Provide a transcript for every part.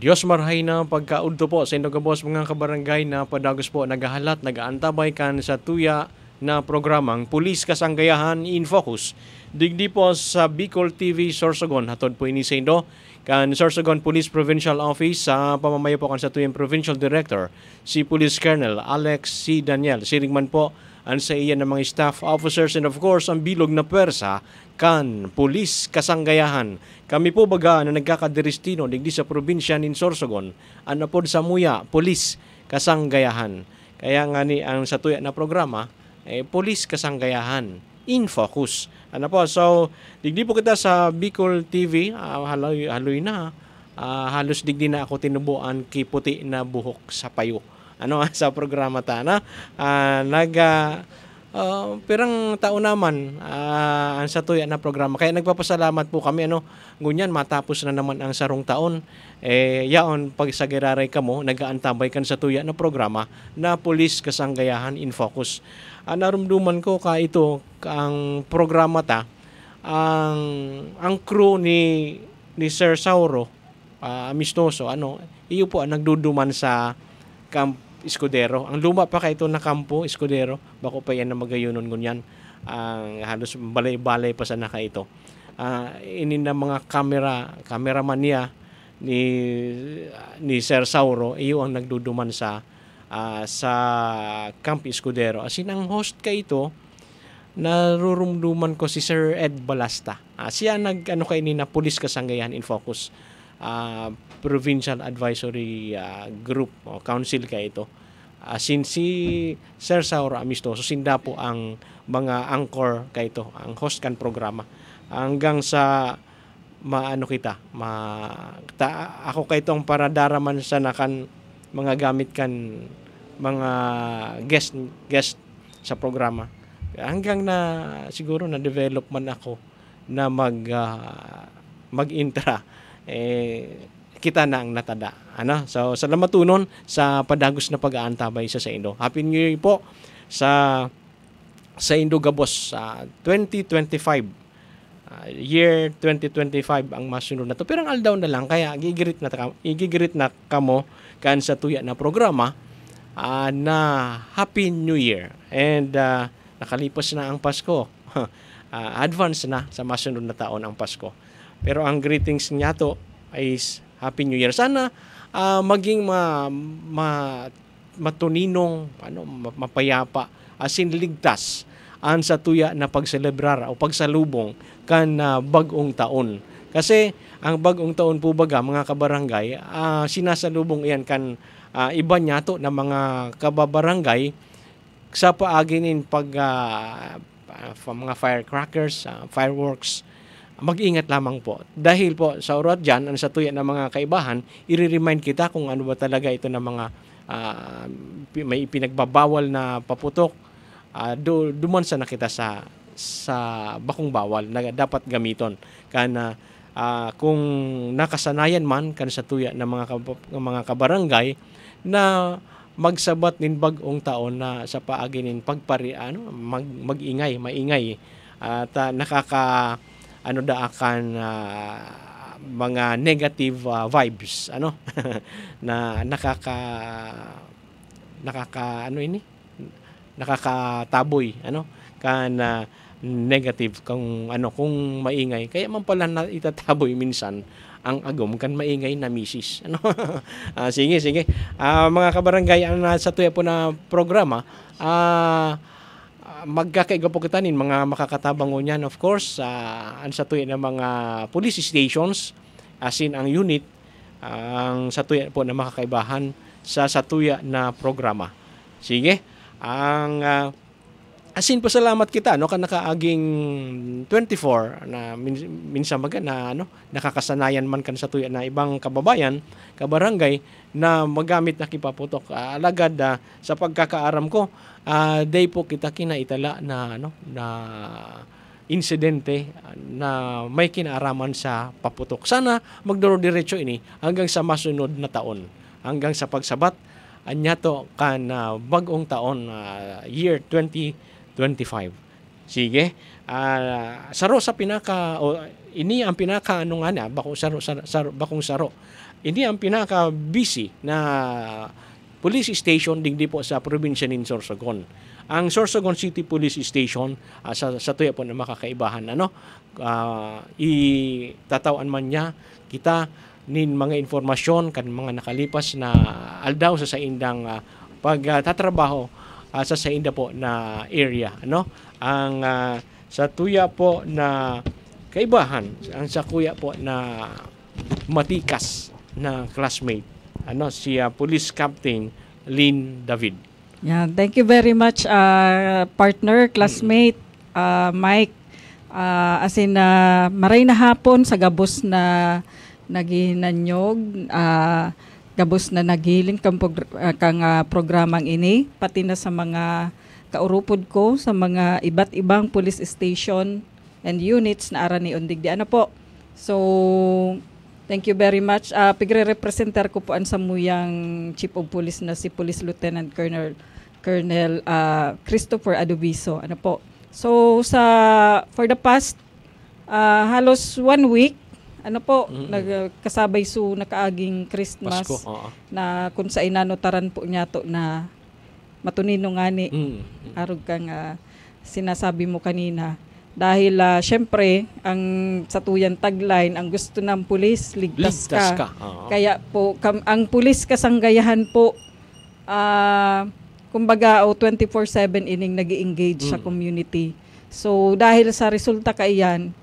Diyos marhay na pagkaudto po sa Indogabos mga kabarangay na padagos po nagahalat, nagaantabay kan sa tuya na programang Pulis Kasanggayahan in Focus. Digdi po sa Bicol TV Sorsogon, hatod po ini sa Indo, kan Sorsogon Police Provincial Office sa pamamayo po kan sa tuyang Provincial Director, si Police Colonel Alex C. Daniel. Siringman po ang sa iyan ng mga staff officers and of course ang bilog na pwersa kan Pulis Kasanggayahan. Kami po baga na nagkakadiristino digdi sa probinsya nin Sorsogon, anapod sa Muya, Pulis Kasanggayahan. Kaya nga ni ang sa tuya na programa, Pulis Kasanggayahan in Focus. Ano po, so digdi po kita sa Bicol TV, haloy na, halos digdi na ako tinubuan kiputi na buhok sa payo. Ano sa programa ta na pirang taon naman ang sa tuya na programa. Kaya nagpapasalamat po kami ngunyan matapos na naman ang sarong taon. Yaon pag sa giraray kamo nagaantabay kan sa tuya na programa na Pulis Kasanggayahan in Focus. Narumduman ko ka ito ang programa ta ang crew ni Sir Sauro Amistoso iyo po ang nagduduman sa Camp Escudero. Ang luma pa ito na kampo Escudero, bako pa yan na magayunon ngunyan. Halos balay-balay pa sa naka ito. Inin na mga cameraman niya ni Sir Sauro, iyo ang nagduduman sa Camp Escudero. Asin ang host ka ito, narurumduman ko si Sir Ed Balasta. Siya kay ni na Pulis Kasanggayahan in Focus. Provincial Advisory Group o Council ka ito. Since si Sir Sauro Amistoso, sinda po ang mga anchor ka ito, ang host kan programa. Hanggang sa ako ka itong para daraman sa nakan mga gamit kan mga guest sa programa. Hanggang na siguro na develop man ako na mag-intra kita na ang natada. So, salamat tunon sa padagos na pag-aantabay sa Indo. Happy New Year po sa Indogabos 2025. Year 2025 ang masunod na to. Pero ang aldaw na lang, kaya igigirit na kamo kan sa tuya na programa na Happy New Year. And nakalipas na ang Pasko. Advance na sa masunod na taon ang Pasko. Pero ang greetings niya to is Happy New Year. Sana maging matuninong, mapayapa, asin ligtas ang sa tuya na pagselebrar o pagsalubong kan bagong taon. Kasi ang bagong taon po baga mga kabarangay, sinasalubong iyan kan iba niya to na mga kababarangay sa paaginin mga firecrackers, fireworks. Mag-ingat lamang po. Dahil po sa oras dyan, sa tuya ng mga kaibahan, i-remind kita kung ano ba talaga ito ng mga may pinagbabawal na paputok. Dumansa na kita sa bakong bawal na dapat gamiton. Kana kung nakasanayan man kan sa tuya ng mga kabarangay na magsabat nin bagong taon na sa paaginin maingay at daakan mga negative vibes na nakakataboy negative kung maingay kaya man pala na itataboy minsan ang agom kan maingay na misis sige mga kabarangay ang sa tuya po na programa magkakaiga po kita mga makakatabang niyan of course ang sa tuya ng mga police stations asin ang unit ang sa tuya po na makakaibahan sa tuya na programa. Sige, ang asin pasalamat kita kan nakaaging 24 na minsan maga na nakakasanayan man kan sa tuya na ibang kabarangay na magamit na kipaputok alagad sa pagkakaaram ko day po kita kinaitala na insidente na may kinaaraman sa paputok. Sana magduro-diretso ini hanggang sa masunod na taon. Hanggang sa pagsabat anyato kan bagong taon year 2025. Sige. Saro sa pinaka ini ang pinaka bakong saro Ini ang pinaka-busy na police station digdi po sa probinsya ng Sorsogon. Ang Sorsogon City Police Station sa tuya po na makakaibahan itatawan man niya kita nin mga informasyon kan mga nakalipas na aldaw sa indang pagtatrabaho sa inda po na area ang sa tuya po na kaibahan ang sa kuya po na matikas na classmate si Police Captain Lynn David. Yeah, thank you very much partner, classmate, Mike. Maray na hapon sa gabos na naginanyog, gabos na nagiling kang programang ini, pati na sa mga kaurupod ko sa mga iba't ibang police station and units na ara ni undig di po. So thank you very much. Pigre-representer ko po ang samuyang Chief of Police na si Police Lieutenant Colonel Christopher Adobiso. Po. So for the past halos 1 week, nagkasabay nakaaging Christmas Pasko, na kung sa inanotaran po niya to na matunino ngani. Arog kang sinasabi mo kanina. Dahil syempre, ang sa tuyang tagline, ang gusto ng pulis, ligtas ka. Kaya po, ang pulis kasanggayahan po, kumbaga 24/7 ining nag-i-engage sa community. So dahil sa resulta kaiyan,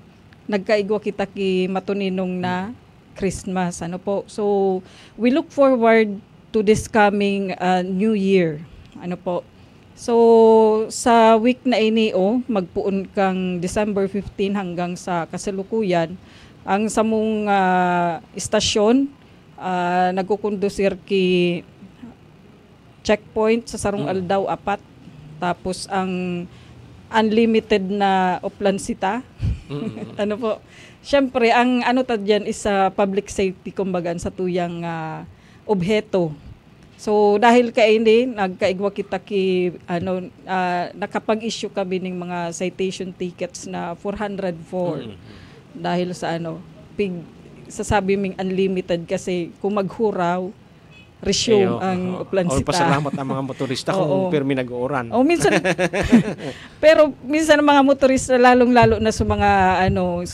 nagkaigwa kita ki matuninong na Christmas. Po. So we look forward to this coming New Year. Po. So, sa week na ini, magpuon kang December 15 hanggang sa kasalukuyan, ang samong istasyon, nagkukondusir ki checkpoint sa Sarong Aldaw 4, tapos ang unlimited na oplansita. Po. Siyempre, ang dyan is public safety, kumbaga, sa tuyang obheto. So dahil kaini nagkaigwa kita ki nakapag-issue kami ng mga citation tickets na 404 dahil sa sasabi ming unlimited kasi kung maghuraw resume ang oplansita. Pasalamat ang mga motorista kung permi nag-uuran. Minsan pero minsan ang mga motorista lalong-lalo na sa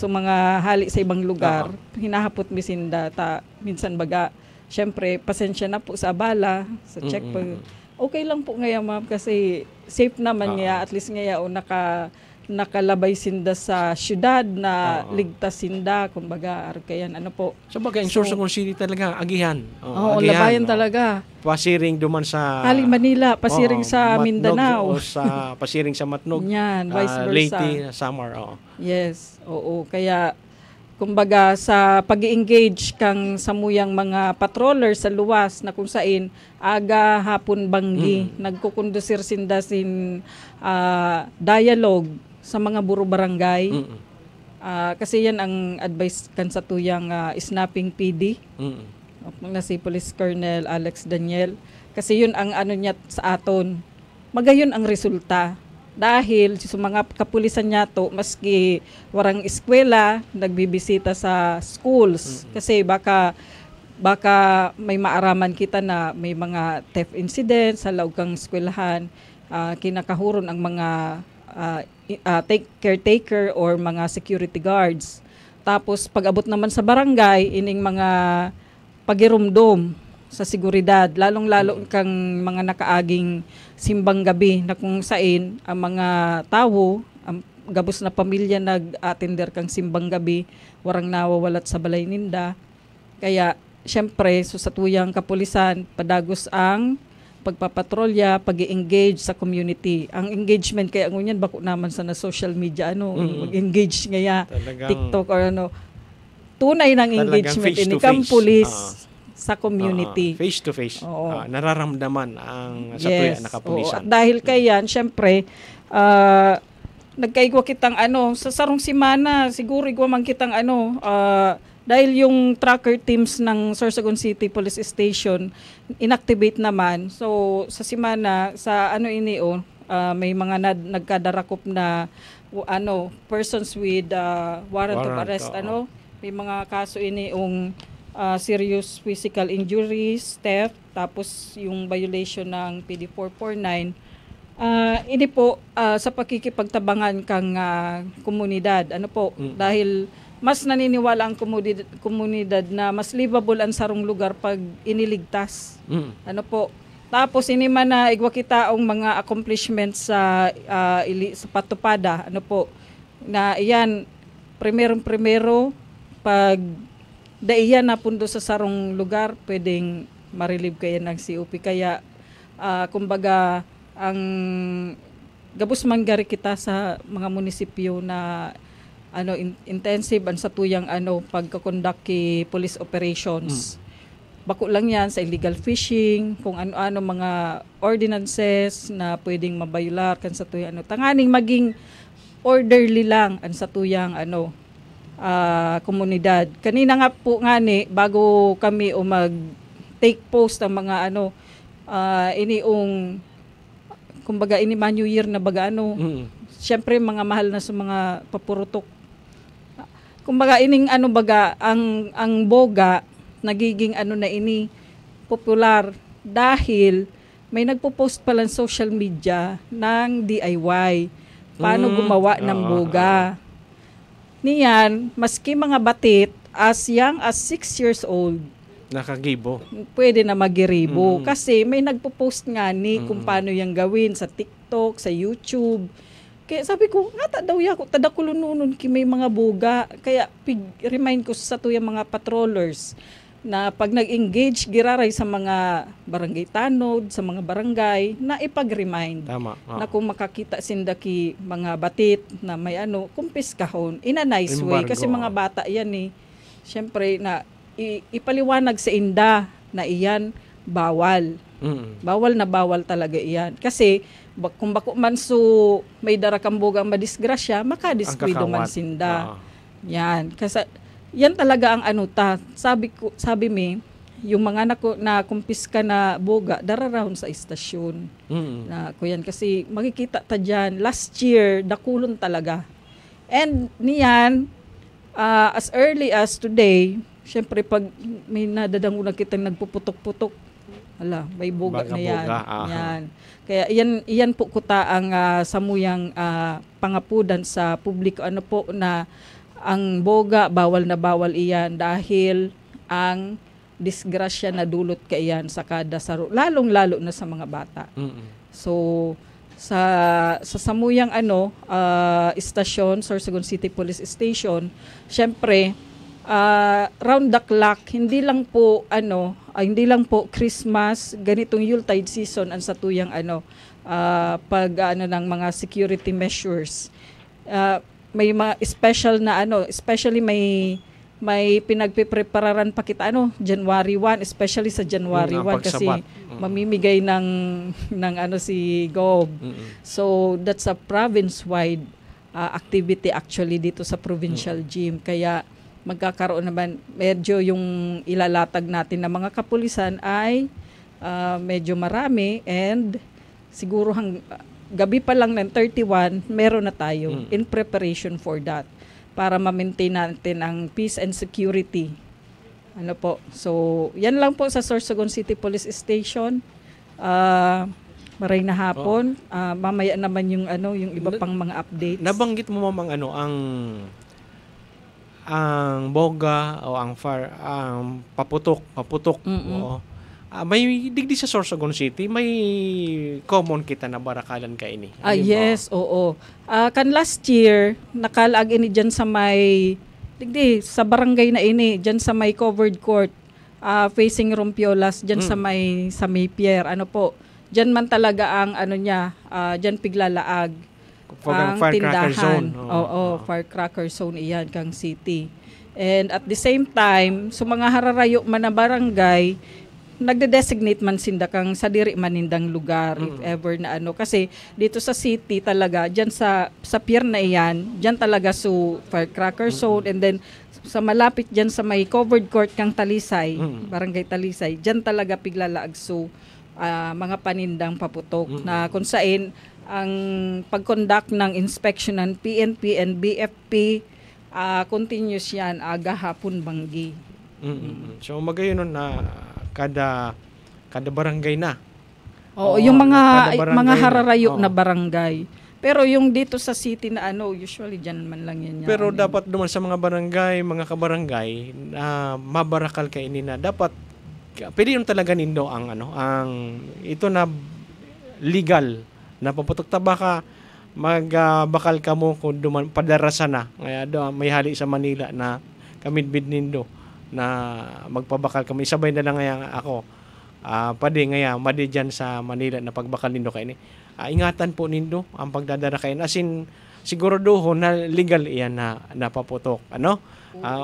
mga hali sa ibang lugar, hinahapot misinda minsan baga. Siyempre, pasensya na po sa abala, sa checkpoint. Okay lang po ngayon, ma'am, kasi safe naman niya. At least ngayon, nakalabay sinda sa syudad na ligtas sinda. Kumbaga, arkayan, po. So, baga, in Sorsogon City talaga, agihan. Labayan talaga. Pasiring duman sa Manila, pasiring sa Mindanao. O sa pasiring sa Matnog. Yan, vice versa. Leyte, Samar. Yes, oo. Kaya, kumbaga sa pag-i-engage kang samuyang mga patroller sa luwas na kung saan aga hapon banggi nagkukondusir sinda dialogue sa mga buro barangay. Kasi yan ang advice kan sa tuyang snapping PD na si Police Colonel Alex Daniel. Kasi yun ang niya sa aton. Magayon ang resulta. Dahil sa mga kapulisan niya to, maski warang eskwela, nagbibisita sa schools. Kasi baka may maaraman kita na may mga theft incidents sa laog kang eskwelahan, kinakahuron ang mga caretaker or mga security guards. Tapos pag-abot naman sa barangay, ining mga pagirumdom sa seguridad, lalong-lalo kang mga nakaaging simbang gabi na kung saan ang mga tao, ang gabos na pamilya nag-attender kang simbang gabi, warang nawawalat sa balay ninda. Kaya, syempre, sa tuyang kapulisan, padagos ang pagpapatrolya, pag-i-engage sa community. Ang engagement, kaya ngunyan, bako naman sa na social media, mag-engage ngaya, TikTok or tunay ng engagement ini kang pulis sa community. Face to face. Nararamdaman ang sa tuya na kapulisan. At dahil kayan, syempre, nagkaigwa kitang sa sarong simana, siguro igwa man kitang dahil yung tracker teams ng Sorsogon City Police Station inactivate naman. So sa simana, sa may mga nagkadarakop na persons with warrant of arrest. May mga kaso serious physical injuries, theft, tapos yung violation ng PD 449. Ini po sa pakikipagtabangan kang komunidad. Ano po, dahil mas naniniwala ang komunidad na mas livable ang sarong lugar pag iniligtas. Ano po, tapos ini man na igwa kita ang mga accomplishments sa patupada. Ano po, na iyan, primero pag daiyan na pundo sa sarong lugar, pwedeng marilib kayo ng COP. Kaya, kumbaga, ang gabos manggari kita sa mga munisipyo na intensive ang satuyang pagkakondak ki police operations. Bako lang yan sa illegal fishing, kung ano-ano mga ordinances na pwedeng mabayular kan sa tuyang tanganing maging orderly lang ang satuyang komunidad. Kanina nga po bago kami mag take post ang mga iniong kumbaga ini New Year na baga syempre mga mahal na sa mga papurutok. Kumbaga ining baga ang boga nagiging na ini popular dahil may nagpo-post pala sa social media ng DIY paano gumawa ng boga. Niyan, maski mga batit as young as 6 years old nakagibo. Pwede na magiribo. Kasi may nagpo-post nga kung paano yung gawin sa TikTok, sa YouTube. Kaya sabi ko, nga daw ko, tadakulununun may mga buga. Kaya remind ko sa tuyang mga patrollers na pag nag-engage giraray sa mga barangay tanod, sa mga barangay, na ipag-remind. Tama. Na kung makakita sindaki mga batit na may kumpiskahon, in a nice way. Kasi mga bata yan Siyempre na ipaliwanag sa inda na iyan bawal. Bawal na bawal talaga iyan. Kasi kung bako man may darakambugang madisgrasya, makadiskuido man sinda. Yan. Kasi yan talaga ang sabi mi, yung mga na kumpiska na boga, dararahon sa istasyon. Na kuyan kasi makikita ta dyan, last year, dakulon talaga. And niyan, as early as today, syempre pag may nadadangunan kitang nagpuputok-putok, may buga na yan. Yan. Kaya iyan po kuta ang samuyang pangapudan sa publiko na ang boga bawal na bawal iyan dahil ang disgrasya na dulot kaiyan sa kada saro, lalong-lalo na sa mga bata. So sa samuyang istasyon, Sorsogon City Police Station, syempre round the clock, hindi lang po Christmas, ganitong Yuletide season ang satuyang pag ng mga security measures. May mga special na especially may pinagpiprepararan pa kita January 1, especially sa January 1 kasi mamimigay ng si Gob. So that's a province-wide activity actually dito sa provincial gym. Kaya magkakaroon naman medyo yung ilalatag natin na mga kapulisan ay medyo marami and siguro gabi pa lang ng 31 meron na tayo in preparation for that para ma-maintain natin ang peace and security. So yan lang po sa Sorsogon City Police Station. Maray na hapon. Mamaya naman yung iba pang mga updates. Nabanggit mo mamang ang boga o ang paputok. Oo. May digdi sa Sorsogon City, may common kita na barakalan ka ini. Yes, oo. Kan last year, nakalag ini dyan sa may, digdi, sa barangay na ini, dyan sa may covered court, facing Rompiolas, dyan sa may pier, dyan man talaga ang dyan piglalaag. Ang firecracker zone. Firecracker zone iyan kang city. And at the same time, sa mga hararayo man na barangay, nagde-designate man sinda kang sa diri manindang lugar if ever na kasi dito sa city talaga diyan sa pier na iyan, diyan talaga firecracker zone and then sa malapit diyan sa may covered court kang Talisay, barangay Talisay, diyan talaga piglalaag mga panindang paputok na kung saan ang pag-conduct ng inspection ng PNP and BFP continuous yan aga hapon banggi. So magayon nun na kada barangay na. Oo, yung kada barangay mga na. hararayo Oo. na barangay. Pero yung dito sa city na usually dyan man lang yan. Pero dapat naman sa mga barangay, mga kabarangay, mabarakal kay na dapat pwede yun talaga nindo ang ito na legal na paputok ta baka magbakal ka mo kung padarasa na. Kaya may hali sa Manila na kamidbid nindo na magpabakal kami. Isabay na lang ngayon ako. Pwede ngayon, madi dyan sa Manila na pagbakal nindo kayo ni. Ingatan po nindo ang pagdadara kayo. As in, siguro doon na legal iyan na napaputok.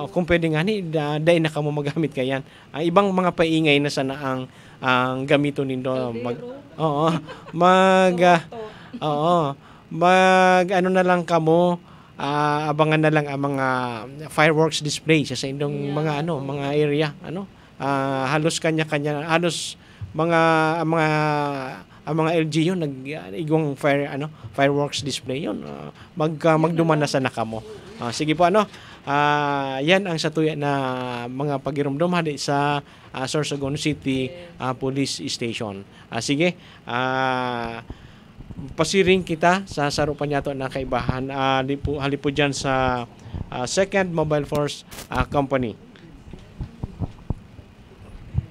Kung pwede nga ni, dahil na ka mo magamit kayan. Ibang mga paingay na sana ang gamito nindo. Na lang kamo, abangan na lang ang mga fireworks display sa indong mga mga area halos kanya-kanya halos ang mga LGU nag-igong fireworks display yun magduman na sa nakamo. Sige po yan ang satuya na mga pagirumdum hadi sa Sorsogon City Police Station. Sige, pasiring kita sa sarupan yato na kaibahan halipo dyan sa 2nd Mobile Force Company.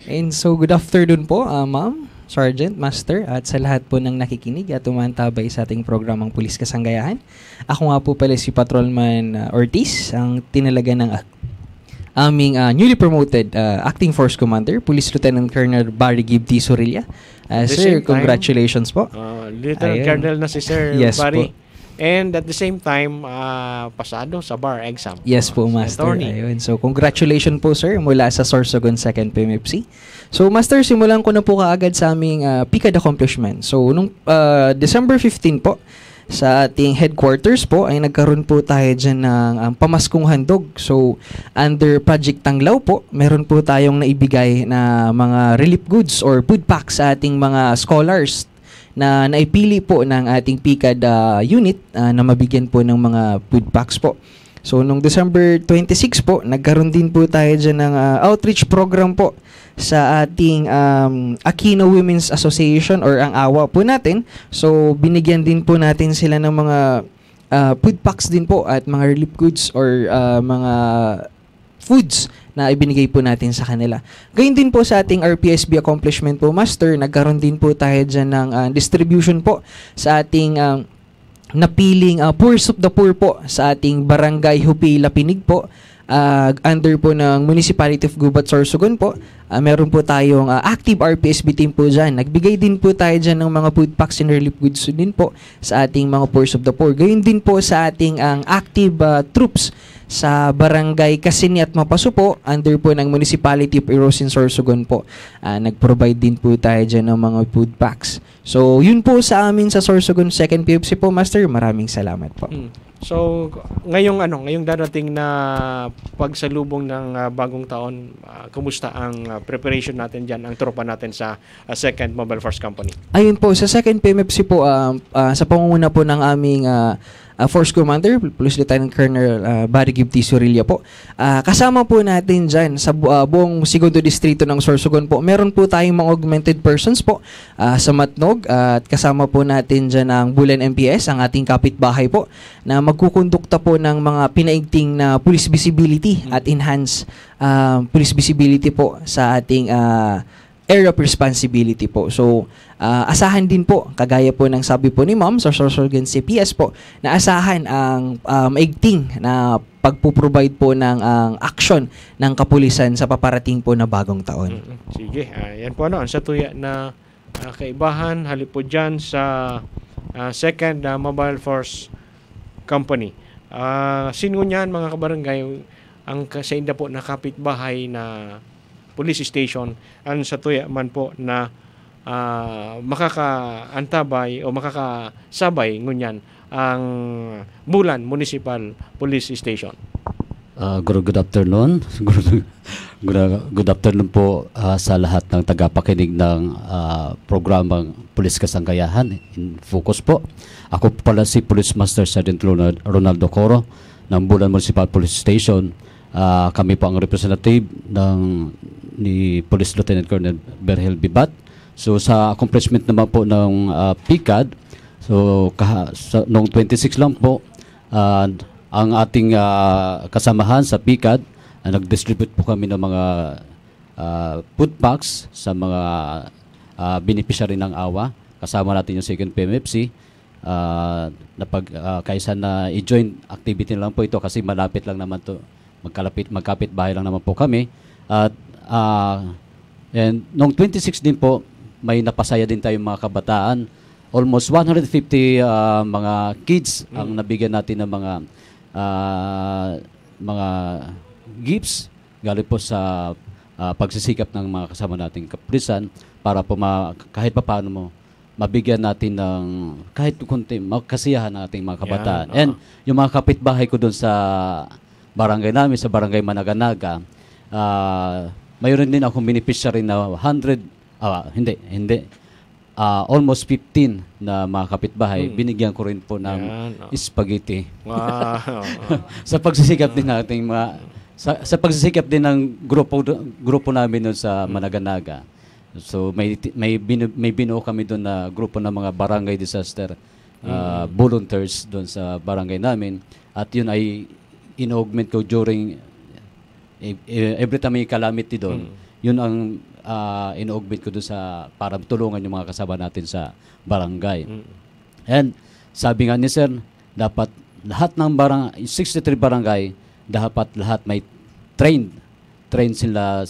And so good afternoon po Ma'am, Sergeant, Master at sa lahat po ng nakikinig at tumantabay sa ating programang Pulis Kasanggayahan. Ako nga po pala si Patrolman Ortiz, ang tinalaga ng aming newly promoted Acting Force Commander, Police Lieutenant Colonel Barry Gibb T. Sorilla. Sir, congratulations po. Lieutenant Colonel na si Sir Yes Barry. po. And at the same time, pasado sa bar exam. Yes po, Master. Attorney. Ayun. So, congratulations po, sir, mula sa Sorsogon 2nd PMFC. So, Master, simulan ko na po kaagad sa aming PICAD accomplishment. So, nung December 15 po, sa ating headquarters po, ay nagkaroon po tayo dyan ng pamaskong handog. So, under Project Tanglaw po, meron po tayong naibigay na mga relief goods or food packs sa ating mga scholars na naipili po ng ating PICAD unit na mabigyan po ng mga food packs po. So, nung December 26 po, nagkaroon din po tayo dyan ng outreach program po sa ating Aquino Women's Association or ang AWA po natin. So, binigyan din po natin sila ng mga food packs din po at mga relief goods or mga foods na ibinigay po natin sa kanila. Gayun din po sa ating RPSB accomplishment po, Master, nagkaroon din po tayo dyan ng distribution po sa ating napiling Poor of the Poor po sa ating Barangay Hupila Pinig po. Under po ng Municipality of Gubat, Sorsogon po. Meron po tayong active RPSB team po dyan. Nagbigay din po tayo dyan ng mga food packs and relief goods din po sa ating mga Poor of the Poor. Gayun din po sa ating active troops sa Barangay Kasini at Mapaso po, under po ng Municipality of Erosin, Sorsogon po. Nag-provide din po tayo dyan ng mga food packs. So, yun po sa amin sa Sorsogon 2nd PFC po, Master. Maraming salamat po. So, ngayong darating na pagsalubong ng bagong taon, kumusta ang preparation natin dyan, ang tropa natin sa 2nd Mobile Force Company? Ayun po, sa 2nd PMFC po, sa pangunguna po ng aming Force Commander, Police Lieutenant Colonel Barry Gibb T. Sorilla po. Kasama po natin dyan sa buong segundo distrito ng Sorsogon po. Meron po tayong mga augmented persons po sa Matnog at kasama po natin dyan ang Bulan MPS, ang ating kapitbahay po, na magkukondukta po ng mga pinaigting na police visibility at enhance police visibility po sa ating area of responsibility po. So, asahan din po, kagaya po ng sabi po ni Ma'am sa Sorsogon CPS po, na asahan ang maigting na pagpuprovide po ng action ng kapulisan sa paparating po na bagong taon. Sige, yan po ang satuya na kaibahan halip po dyan sa 2nd Mobile Force Company. Sino niyan mga kabarangay ang sa inda po na kapitbahay na police station ang satuya man po na makakaantabay o makakasabay ngunyan ang Bulan Municipal Police Station. Good afternoon. Good afternoon po sa lahat ng tagapakinig ng programang Pulis Kasanggayahan in Focus po. Ako pala si Police Master Sergeant Ronaldo Coro ng Bulan Municipal Police Station. kami po ang representative ni Police Lieutenant Colonel Berhel Bibat. So sa accomplishment naman po ng PCAD, so noong 26 lang po, ang ating kasamahan sa PCAD, nag-distribute po kami ng mga food packs sa mga beneficiary ng AWA. Kasama natin yung 2nd PMFC. Kaysa na i-join activity lang po ito kasi malapit lang naman to, magkapit bahay lang naman po kami. At and noong 26 din po, may napasaya din tayong mga kabataan. Almost 150 mga kids ang nabigyan natin ng mga gifts galing po sa pagsisikap ng mga kasama nating kapulisan para po kahit pa paano mo mabigyan natin ng kahit kunti kasiyahan ng ating mga kabataan. And yung mga kapitbahay ko doon sa barangay namin, sa barangay Managanaga, mayroon din akong beneficiary na almost 15 na mga kapitbahay. Binigyan ko rin po ng spaghetti. Wow. Sa pagsisikap din nating sa pagsisikap din ng grupo namin doon sa Managanaga. So may binuo kami doon na grupo ng mga barangay disaster volunteers doon sa barangay namin, at yun ay in-augment ko during every time may calamity doon. Yun ang in-augment ko doon para tulungan yung mga kasama natin sa barangay. And sabi nga ni Sir, dapat lahat ng 63 barangay, dapat lahat may trained sila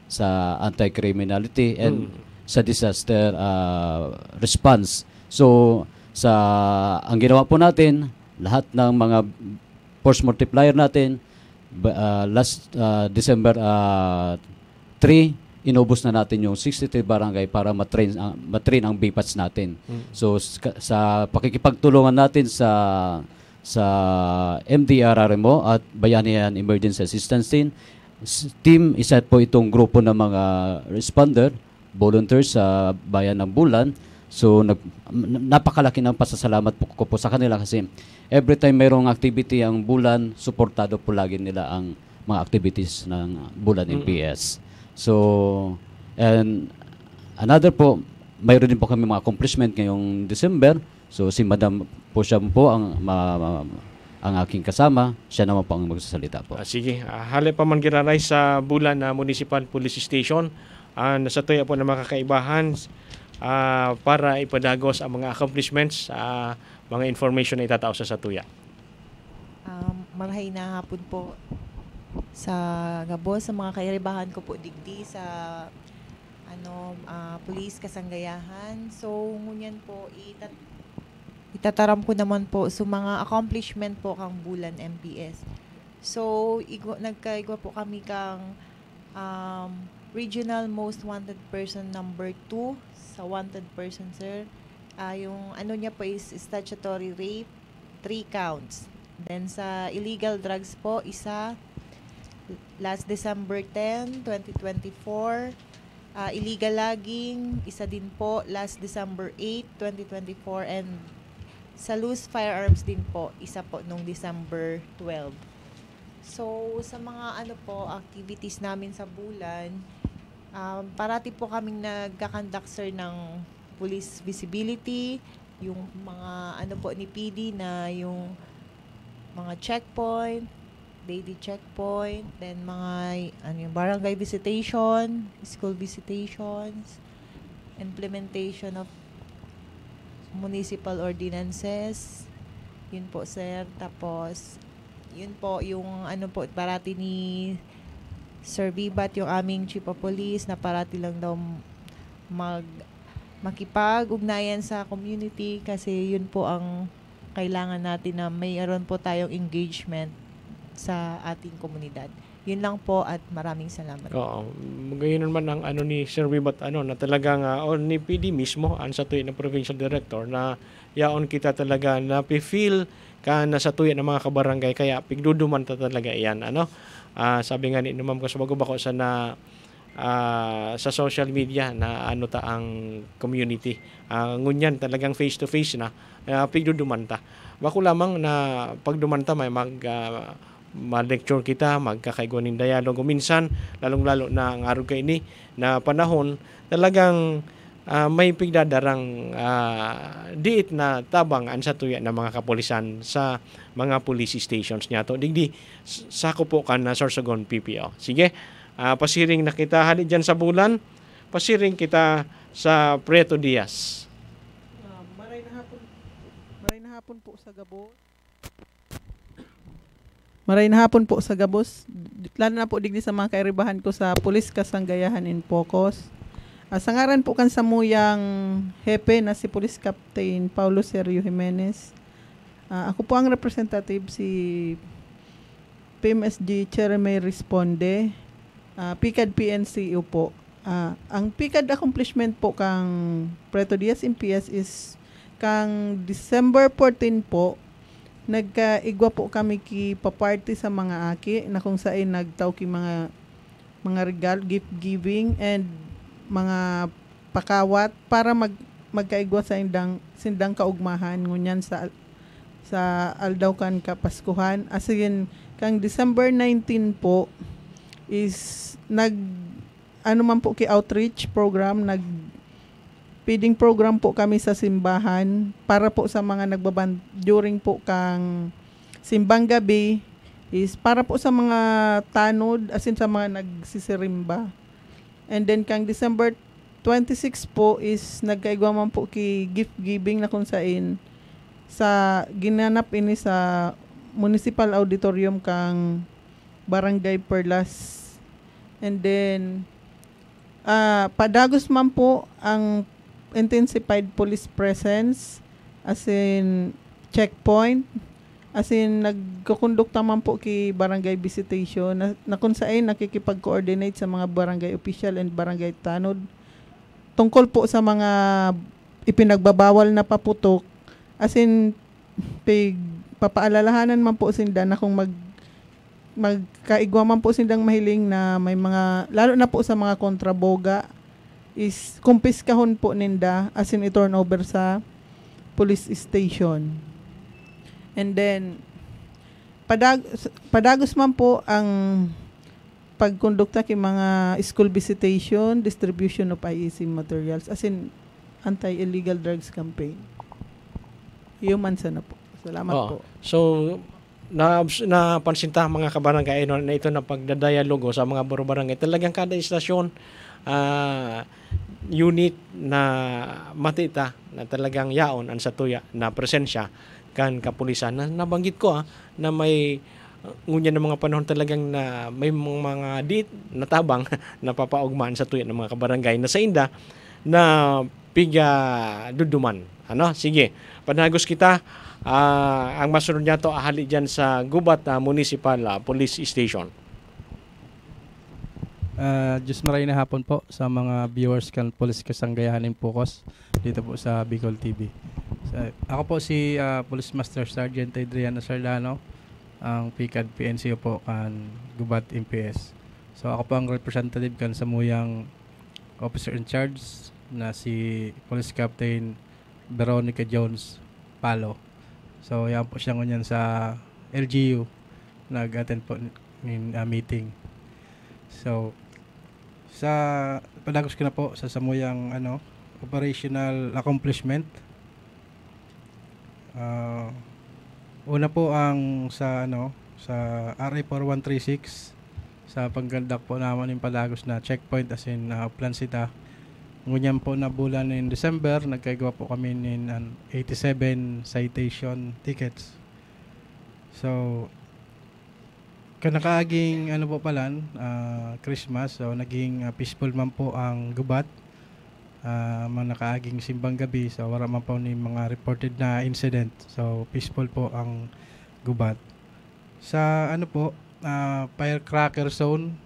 sa anti-criminality and sa disaster response. So ang ginawa po natin, lahat ng mga force multiplier natin, last December 3, inubos na natin yung 63 barangay para matrain ang BPATS natin. So sa pakikipagtulungan natin sa MDRRMO at Bayanihan Emergency Assistance Team, isa po itong grupo ng mga responder, volunteers sa bayan ng Bulan. So napakalaki ng pasasalamat ko po sa kanila kasi every time mayroong activity ang Bulan, suportado po lagi nila ang mga activities ng Bulan MPS. So, and another po, mayroon din po kami mga accomplishment ngayong December. So si Madam po siya po ang aking kasama, siya naman po ang magsasalita po. Sige, hali pa man giraray sa Bulan na Municipal Police Station, nasa tuya po na makakaibahan para ipadagos ang mga accomplishments, mga information na itatao sa tuya. Marahay na hapon po sa Gabo, sa mga kairibahan ko po digdi sa Police Kasanggayahan. So ngunyan po itataram ko naman po sa mga accomplishment po kang Bulan MPS. So nagkaigwa po kami kang Regional Most Wanted Person number 2 sa wanted person, sir. Yung niya po is statutory rape, 3 counts. Then sa illegal drugs po, isa last December 10, 2024. Illegal logging, isa din po last December 8, 2024. And sa loose firearms din po, isa po nung December 12. So sa mga activities namin sa Bulan, parati po kaming nagkakandak, sir, ng police visibility, yung mga po ni PD na yung mga checkpoint, daily checkpoint, then mga yung barangay visitation, school visitations, implementation of municipal ordinances. Yun po, sir. Tapos yun po yung parati ni Sir Bibat, yung aming Chief of Police, na parati lang daw makipag-ugnayan sa community kasi yun po ang kailangan natin, na mayroon po tayong engagement sa ating komunidad. Yun lang po at maraming salamat. Oo. Ngayon naman ang ni Sir Bibat na talagang ni PD mismo sa tuya ng Provincial Director na yaon kita talaga na feel ka na sa tuya ng mga kabarangay kaya pigduduman ta talaga iyan sabi nga ni Ma'am Kasbago bako sa social media na ta ang community. Ngunyan talagang face to face na pigduduman ta. Bako lamang na pagduman ta may ma-lecture kita, magkakaigwa ng dialogo. Minsan, lalong-lalo na ang araw kay ini na panahon, talagang may pigdadarang diit na tabang an sa tuya ng mga kapulisan sa mga police stations niya to. Digdi, sako po ka na Sorsogon PPO. Sige, pasiring na kita halid dyan sa bulan, pasiring kita sa Preto Diaz. Maray na hapon po sa Gabos. Maray na hapon po sa Gabos. Lalo na po digdi sa mga kairibahan ko sa Pulis Kasanggayahan in Pocos. Sa ngaran po kan samuyang hepe na si Police Captain Paulo Sergio Jimenez. Ako po ang representative si PMSG Cheremay Responde, PICAD PNCU po. Ang PICAD accomplishment po kang Preto Diaz MPS is kang December 14 po, nagkaigwa po kami ki paparty sa mga aki na kung saan nagtaw ki mga regalo, gift giving and mga pakawat para magkaigwa sa sindang kaugmahan ngunyan sa aldaw kan kapaskuhan. As in, kang December 19 po is man po ki outreach program, feeding program po kami sa simbahan para po sa mga nagbaban during po kang simbang gabi is para po sa mga tanod, as in sa mga nagsisirimba. And then kang December 26 po is nagkaigwa man po ki gift giving na kung saan sa ginanap ini sa Municipal Auditorium kang Barangay Perlas. And then padagos man po ang intensified police presence, as in checkpoint, as in nagkukondukta man po ki barangay visitation na kung saan nakikipag-coordinate sa mga barangay official and barangay tanod tungkol po sa mga ipinagbabawal na paputok, as in papaalalahanan man po sinda na kung magkaigwa man po sindang mahiling na may mga, lalo na po sa mga kontraboga, is kumpiskahon po ninda, as in i-turn over sa police station. And then padagos man po ang pagkondukta kay mga school visitation, distribution of IEC materials, as in anti-illegal drugs campaign. Human sana po. Salamat po. So napansin ta mga kabarangay na ito na pagdadialogo sa mga baro-barangay, talagang kada istasyon unit na matita na talagang yaon ang satuya na presensya kan kapulisan na nabanggit ko na may ngunya ng mga panahon talagang na may mga dit na tabang na papaugmaan sa tuya ng mga kabarangay na sa inda na piga duduman. Sige, panagos kita ang masunod niya to ahali dyan sa Gubat Municipal Police Station. Diyos maray na hapon po sa mga viewers kan Police Kasanggayahan in Pocos dito po sa Bicol TV. Ako po si Police Master Sergeant Adriano Sarlano, ang PICAD PNCO po kan Gubat MPS. So ako po ang representative kan samuyang officer in charge na si Police Captain Veronica Jones Palo. So yan po siya ngunyan sa LGU, nag-attend po ng meeting. So sa padagos ko na po sa samuyang operational accomplishment. Una po ang sa RA 4136 sa paggandak po naman yung padagos na checkpoint, as in Plansita. Ngunyan po na bulan in December, nagkagawa po kami ng 87 citation tickets. So kanakaaging po palan, Christmas, so naging peaceful man po ang Gubat, mga nakaaging simbang gabi, so wala man po ni mga reported na incident, so peaceful po ang Gubat. Sa firecracker zone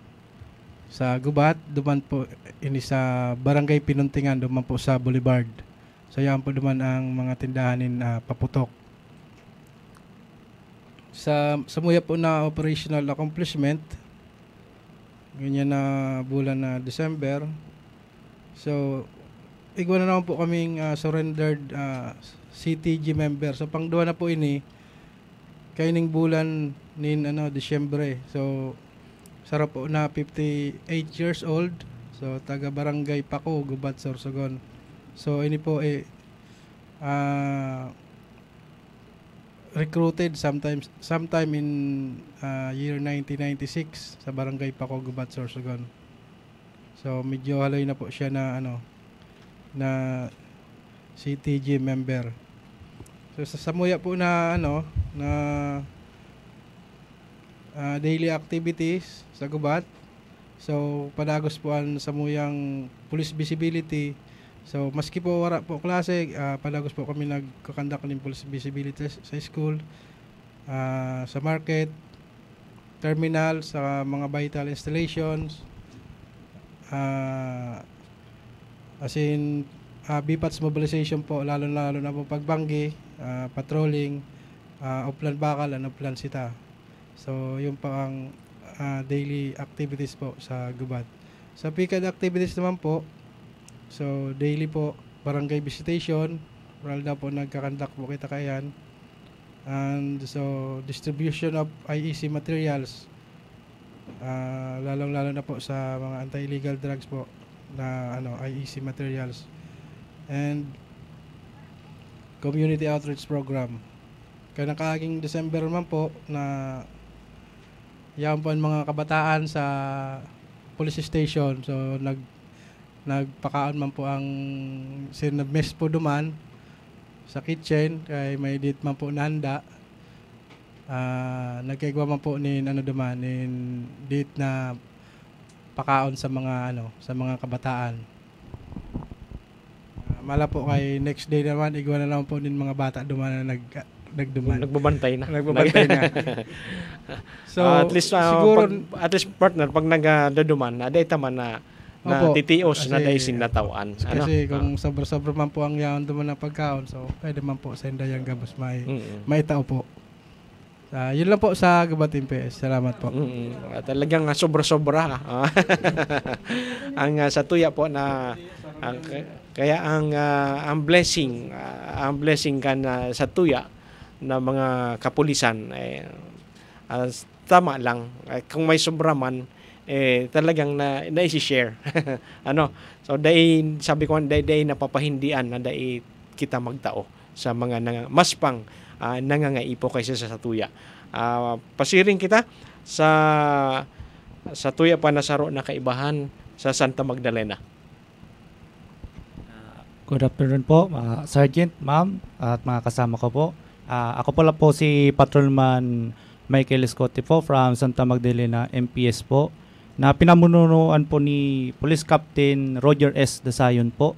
sa Gubat, duman po ini sa Barangay Pinuntingan, duman po sa Boulevard, so yan po duman ang mga tindahanin paputok. Sa muya po na operational accomplishment, ganyan na bulan na December, so igwa na naman po kaming surrendered CTG member. So pangduwa na po ini kaining bulan nin Disyembre. So sarap po na 58 years old. So taga Barangay Paco, Gubat, Sorsogon. So ini po recruited sometime in year 1996 sa Barangay Paco, Gubat, Sorsogon. So medyo halay na po siya na na CTG member. So sa Samuya po na na daily activities sa Gubat. So padagos po ang Samuyang police visibility. So maski po wala po klase, padagos po kami nagkakandak ng police visibility sa school, sa market, terminal, sa mga vital installations, as in BPATS mobilization po, lalo na po pagbanggi, patrolling, upland bakal, upland sita. So yung pa ang daily activities po sa Gubat. Sa PICAD activities naman po, so daily po barangay visitation, oral na po nagkakandak po kita kayan. And so distribution of IEC materials, lalong-lalo na po sa mga anti-illegal drugs po na IEC materials. And community outreach program. Kaya nakaaging December man po na yan po ang mga kabataan sa police station. So nagpakaon man po ang sinabmes po duman sa kitchen kay may dit man po nahanda. Nagkaigwa man po nin duman nin dit na pakaon sa mga sa mga kabataan. Mala po kay next day naman igwa na naman po nin mga bata duman na nagduman. Nagbabantay na. So at least siguro at least partner pag nagdaduman aday taman na titios na daisin na tawaan. Kasi kung sobra-sobra man po ang yaon duman na pagkaon, so pwede man po sa indayang gabos may tao po. Yun lang po sa Gubat MPS. Salamat po. Talagang sobra-sobra. Ang sa tuya po na kaya ang blessing ka na sa tuya na mga kapulisan tama lang. Kung may sobra man talagang na-i-share. So sabi ko dahil napapahindian na dahil kita magtao sa mga mas pang nangangaipo kaysa sa tuya. Pasiring kita sa tuya pa nasaro na kaibahan sa Santa Magdalena. Good afternoon po, Sergeant, Ma'am, at mga kasama ko po. Ako pala po si Patrolman Michael Escote po from Santa Magdalena MPS po, na pinamunuan po ni Police Captain Roger S. Dasayon po.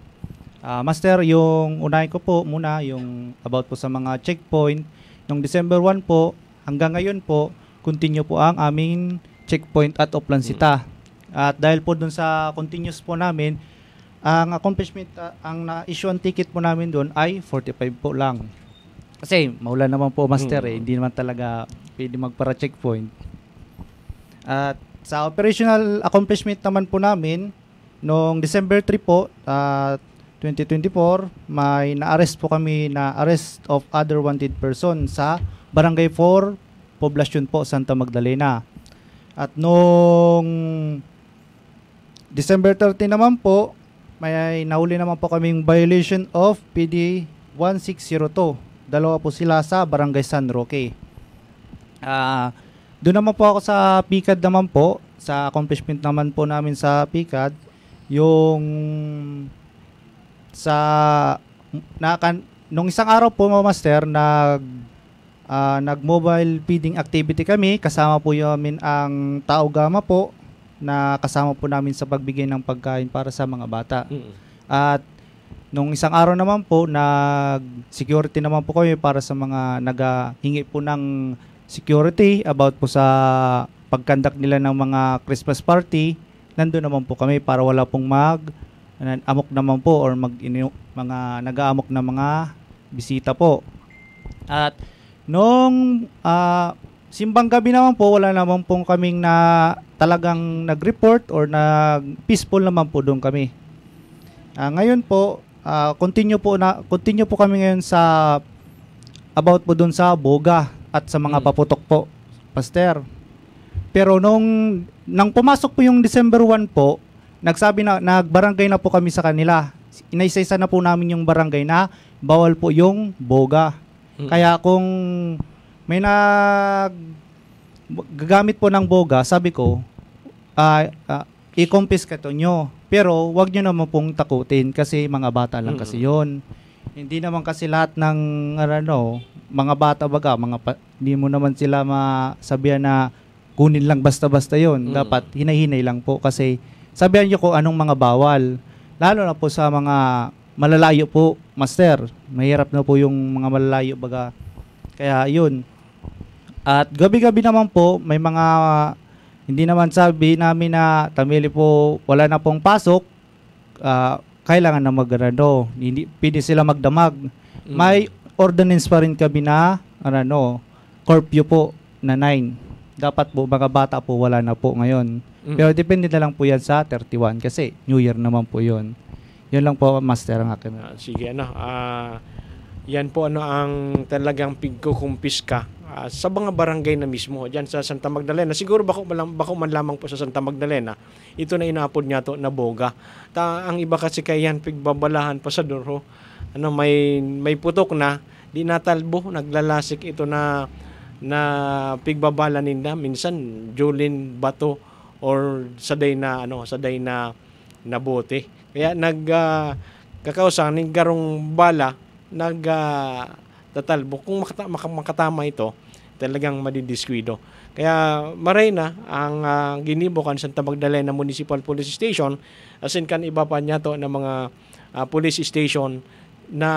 Master, yung unahin ko po muna yung about po sa mga checkpoint. Noong December 1 po, hanggang ngayon po, continue po ang aming checkpoint at Oplan Sita. At dahil po dun sa continuous po namin, ang accomplishment, ang na-issue ang ticket po namin doon ay 45 po lang. Kasi maulan naman po, Master, hindi naman talaga pwede magpara-checkpoint. At sa operational accomplishment naman po namin, noong December 3 po, 2024, may na-arrest po kami na arrest of other wanted person sa Barangay 4, Poblasyon po, Santa Magdalena. At noong December 30 naman po, may nahuli naman po kaming violation of PD 1602. Dalawa po sila sa Barangay San Roque. Doon naman po ako sa PICAD naman po, sa accomplishment naman po namin sa PICAD, yung nung isang araw po, Master, nag-mobile feeding activity kami. Kasama po namin ang Tao Gama po, na kasama po namin sa pagbigay ng pagkain para sa mga bata. At nung isang araw naman po, nag-security naman po kami para sa mga naghahingi po ng security about po sa pagkandak nila ng mga Christmas party. Nandun naman po kami para wala pong amok naman po or mga nag-aamok na mga bisita po. At nung simbang gabi naman po, wala naman pong kaming na talagang nag-report or peaceful naman po doon kami. Ngayon po, continue po kami ngayon sa about po doon sa Boga at sa mga paputok po, Pastor. Pero nang pumasok po yung December 1 po, nagbarangay na po kami sa kanila. Inaisa-isa na po namin yung barangay na bawal po yung boga. Kaya kung may gagamit po ng boga, sabi ko, i-confiscate nyo. Pero wag nyo naman pong takutin kasi mga bata lang kasi yon. Hindi naman kasi lahat ng mga bata baga, hindi mo naman sila masabihan na kunin lang basta-basta yon. Dapat hinay-hinay lang po kasi sabihan nyo kung anong mga bawal. Lalo na po sa mga malalayo po, Master. Mahirap na po yung mga malalayo baga. Kaya yun. At gabi-gabi naman po, may mga hindi naman sabi namin na tamili po wala na pong pasok, kailangan na hindi pwede sila magdamag. May ordinance pa rin kami na curfew po na 9. Dapat po mga bata po wala na po ngayon. Pero depende na lang po yan sa 31 kasi New Year naman po yun. Yun lang po, Master, ang akin. Sige, yan po ang talagang pigkukumpiska sa mga barangay na mismo dyan sa Santa Magdalena. Siguro bako man lamang po sa Santa Magdalena, ito na inaapod niya to na boga. Ang iba kasi kayan pigbabalahan pa sa duro. May putok na, di natalbo, naglalasik ito na pigbabala ninda. Minsan, julin, bato, or saday na bote. Kaya kakausa ning garong bala tatalbo. Kung makatama ito, talagang madidiskwido. Kaya maray na ang ginibukan sa Santa Magdalena Municipal Police Station, asin kan iba pa niya to ng mga police station na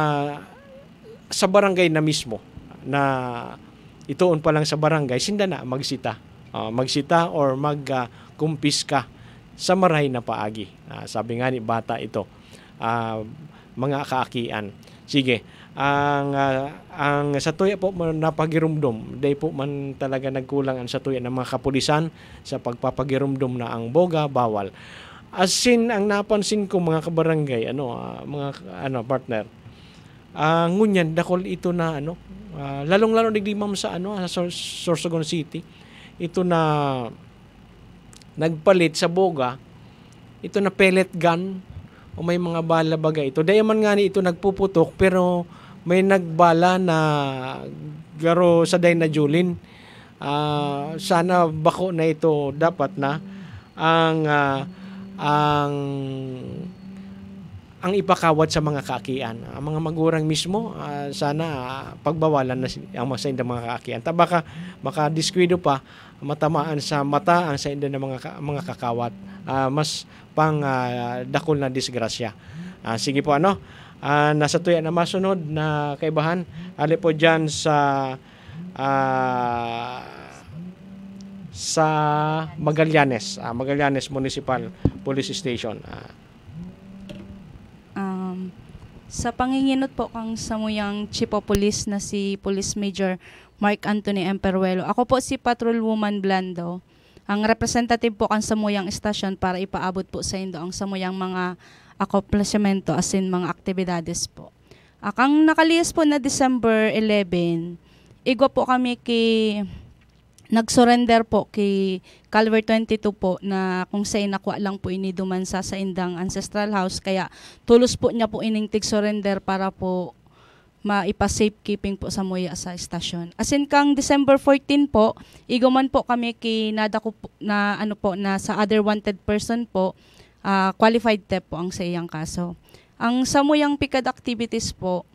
sa barangay na mismo, na ituon pa lang sa barangay, sinda na magsita or magkumpiska sa maray na paagi. Sabi nga ni bata ito, mga kaakian. Sige, ang sa tuya po napagirumdum, day po man talaga nagkulang ang sa tuya ng mga kapulisan sa pagpapagirumdum na ang boga bawal. Asin ang napansin ko mga kabarangay, partner, ngunyan dakol ito na lalong-lalo digdimam sa Sorsogon City, ito na nagpalit sa boga, ito na pellet gun o may mga bala baga ito. Dayaman nga ni ito nagpuputok pero may nagbala na garo sa day na julin. Sana bako na ito dapat na ang ipakawat sa mga kaakian. Ang mga magurang mismo, sana pagbawalan na ang mga kaakian. Baka makadiskwido pa, matamaan sa mata ang sa inda ng mga kakawat. Mas pang dakol na disgrasya. Sige po nasa tuya na masunod na kaibahan. Ali po dyan sa Magallanes, Magallanes Municipal Police Station. Sa panginginot po kang samuyang Chief of Police na si Police Major Mark Anthony Emperuelo. Ako po si Patrolwoman Blando, ang representative po kang samuyang estasyon para ipaabot po sa indo ang samuyang mga accomplishmento as in mga aktibidades po. Akang nakalihis po na December 11, igwa po kami nag-surrender po kay Calvert 22 po na kung sa'y nakuha lang po iniduman sa indang ancestral house. Kaya tulos po niya po ining tig-surrender para po maipa-safekeeping po sa muya sa estasyon. Asin kang December 14 po, iguman po kami kinadako na na sa other wanted person po, qualified theft po ang sa iyang kaso. Ang samuyang pikad activities po,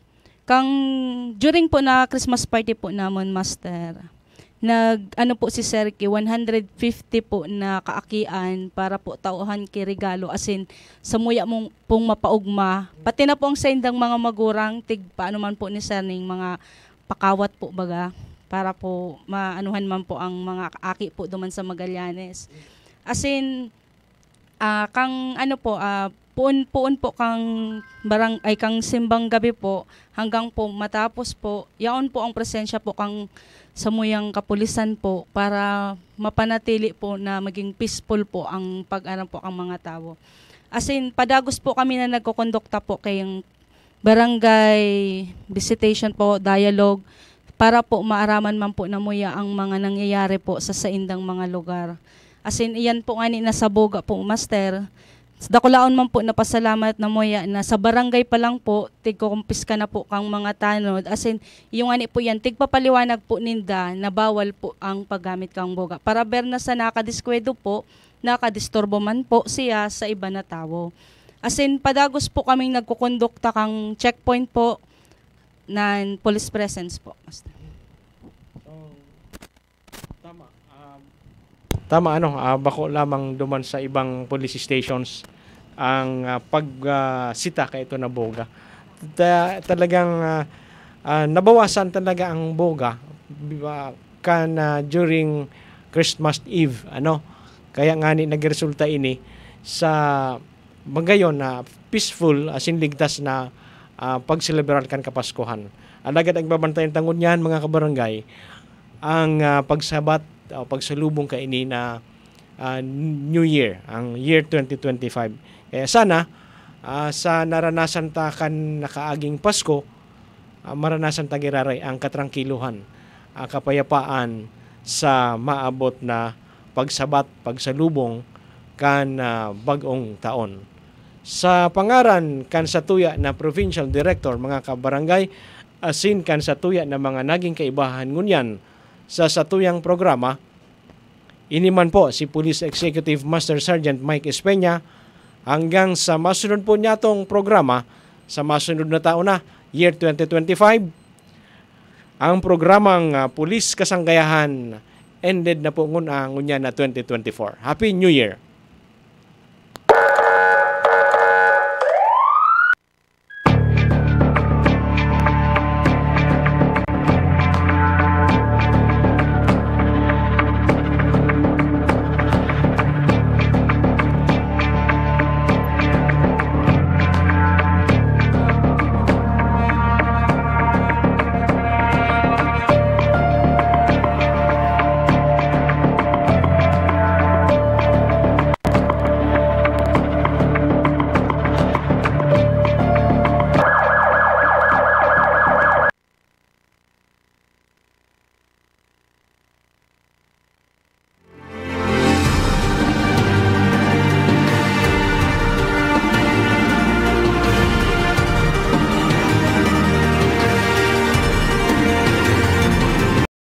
during po na Christmas party po namon, Master, po si Serki 150 po na kaakian para po tauhan kay regalo asin samuya mong pong mapaugma pati na po ang sa indang mga magurang paano man po ni Serning mga pakawat po baga para po maanuhan man po ang mga kaaki po duman sa Magallanes asin puon po kang kang simbang gabi po hanggang po matapos po yaon po ang presensya po kang samuyang kapulisan po para mapanatili po na maging peaceful po ang pag-aram po ang mga tao. Asin padagos po kami na nagkokondukta po kayong barangay visitation po, dialogue, para po maaraman man po na muya ang mga nangyayari po sa saindang mga lugar. As in, iyan po nga ni nasa boga po, Master. Dakulaon man po napasalamat na muya na sa barangay pa lang po, tigkukumpiska na po kang mga tanod. As in, yung ani po yan, tigpapaliwanag po ninda na bawal po ang paggamit kang boga. Para berna sa nakadiskwedo po, nakadisturbo man po siya sa iba na tao. As in, padagos po kaming nagkukondukta kang checkpoint po na police presence po. Tama, bako lamang duman sa ibang police stations ang pagsita kay ito na boga. Talagang nabawasan talaga ang boga during Christmas Eve, Kaya nga ni nagresulta ini sa bagayon na peaceful, as in ligtas na pagselebrar kan kapaskuhan. Alagad ang babantayan tangon niyan, mga kabarangay, ang pagsabat o pagsalubong kaini na New Year, ang year 2025. Kaya sana sa naranasan ta kan nakaaging Pasko, maranasan ta giraray ang katrangkiluhan, kapayapaan sa maabot na pagsabat, pagsalubong kan bagong taon. Sa pangaran kan sa tuya na Provincial Director, mga kabarangay, asin kan sa tuya na mga naging kaibahan ngunyan sa satuyang programa, iniman po si Police Executive Master Sergeant Mike Espeña hanggang sa masunod po niya itong programa sa masunod na taon na, year 2025. Ang programang Police Kasanggayahan ended na po ngunya na 2024. Happy New Year!